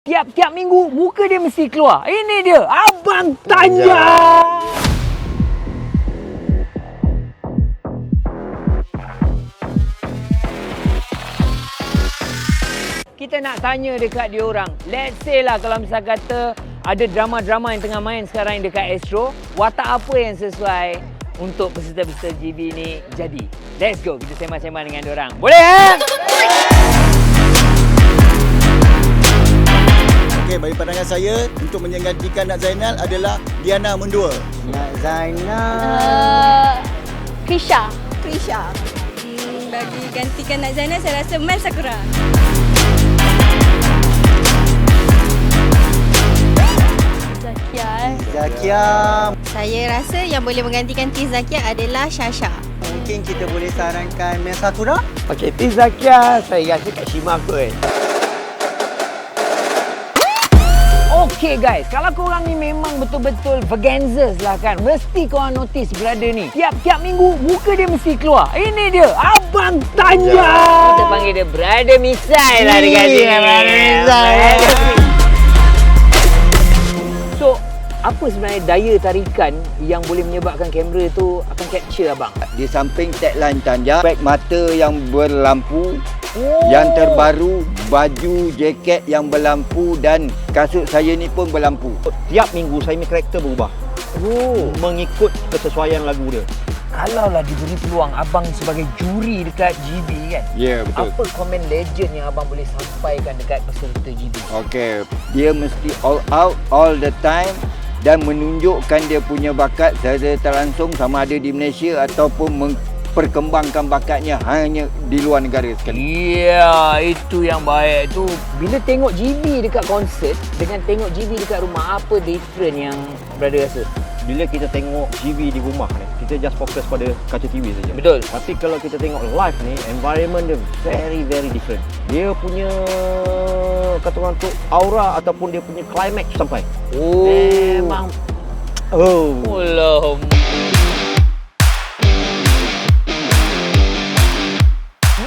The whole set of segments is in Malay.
Tiap-tiap minggu, muka dia mesti keluar. Ini dia, Abang Tanya. Kita nak tanya dekat dia orang. Let's say lah kalau misal kata ada drama-drama yang tengah main sekarang dekat Astro, watak apa yang sesuai untuk peserta-peserta GB ni jadi? Let's go, kita sembang-sembang dengan dia orang. Boleh Okey, bagi pandangan saya, untuk menggantikan Nak Zainal adalah Diana Mendua. Nak Zainal. Krisha. Bagi gantikan Nak Zainal, saya rasa Mel Sakura. Zakia. Zakia. Saya rasa yang boleh menggantikan T Zakia adalah Shasha. Mungkin kita boleh sarankan Mel Sakura. Okey, T Zakia, saya rasa Kak Shima kot. Okay guys, kalau korang ni memang betul-betul Vagenzers lah kan, mesti korang notice brother ni. Tiap-tiap minggu, muka dia mesti keluar. Ini dia, Abang Tanya. Kita panggil dia Brother Misai lah dekat sini. Brother Misai. So, apa sebenarnya daya tarikan yang boleh menyebabkan kamera tu akan capture abang? Di samping tagline Tanja, spek mata yang berlampu, yang terbaru, baju, jaket yang berlampu dan kasut saya ni pun berlampu. Tiap minggu saya punya karakter berubah. Mengikut kesesuaian lagu dia. Kalaulah diberi peluang abang sebagai juri dekat GB kan? Ya, betul. Apa komen legend yang abang boleh sampaikan dekat peserta GB? Okey, dia mesti all out all the time dan menunjukkan dia punya bakat secara langsung sama ada di Malaysia ataupun perkembangkan bakatnya hanya di luar negara sekali. Ya, itu yang baik tu. Bila tengok GB dekat konsert dengan tengok GB dekat rumah, apa different yang brother rasa? Bila kita tengok GB di rumah ni, kita just fokus pada kaca TV saja. Betul. Tapi kalau kita tengok live ni, environment dia very different. Dia punya kata orang tu aura ataupun dia punya climax sampai. Memang Allah.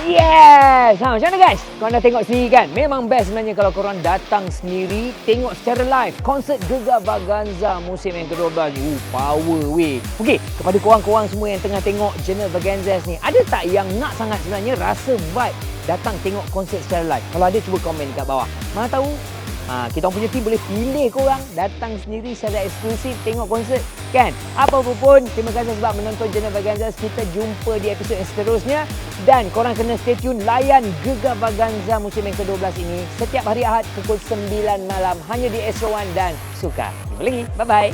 Yes! Macam mana guys? Korang dah tengok sendiri kan? Memang best sebenarnya kalau korang datang sendiri, tengok secara live konsert Gegar Vaganza musim yang ke-12. Power weh. Okey, kepada korang-korang semua yang tengah tengok Genre Vaganza ni, ada tak yang nak sangat sebenarnya rasa vibe datang tengok konsert secara live? Kalau ada, cuba komen dekat bawah. Mana tahu kita punya team boleh pilih korang datang sendiri secara eksklusif tengok konsert kan. Apa pun, terima kasih sebab menonton Genre Vaganza. Kita jumpa di episod yang seterusnya dan korang kena stay tune layan Gegar Vaganza musim yang ke-12 ini setiap hari Ahad pukul 9 malam hanya di Astro One dan Suka. Jumpa lagi. Bye bye.